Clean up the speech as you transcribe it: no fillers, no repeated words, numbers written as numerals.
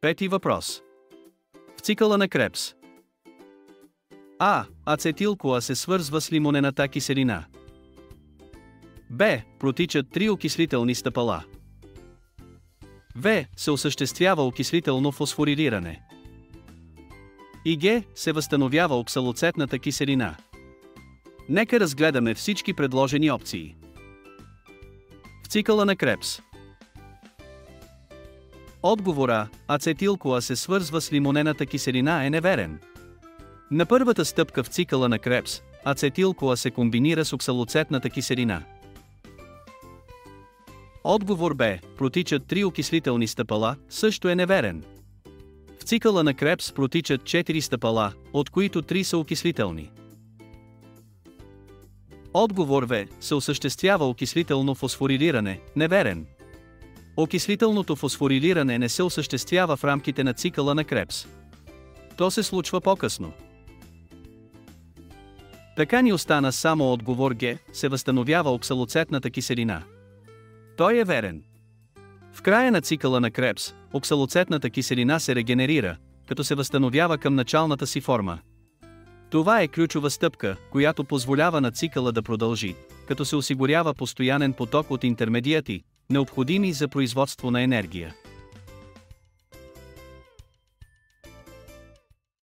Пети въпрос. В цикъла на Кребс. А. Ацетил-CoA се свързва с лимонената киселина. Б. Протичат 3 окислителни стъпала. В. Се осъществява окислително фосфорилиране. И Г. Се възстановява оксалоцетната киселина. Нека разгледаме всички предложени опции. В цикъла на Кребс. Отговор А. Ацетил-CoA се свързва с лимонената киселина е неверен. На първата стъпка в цикъла на Кребс, ацетил-CoA се комбинира с оксалоцетната киселина. Отговор Б. Протичат 3 окислителни стъпала, също е неверен. В цикъла на Кребс протичат 4 стъпала, от които 3 са окислителни. Отговор В. Се осъществява окислително фосфорилиране, неверен. Окислителното фосфорилиране не се осъществява в рамките на цикъла на Кребс. То се случва по-късно. Така ни остана само отговор Г. Се възстановява оксалоцетната киселина. Той е верен. В края на цикъла на Кребс, оксалоцетната киселина се регенерира, като се възстановява към началната си форма. Това е ключова стъпка, която позволява на цикъла да продължи, като се осигурява постоянен поток от интермедиати, необходими за производство на енергия.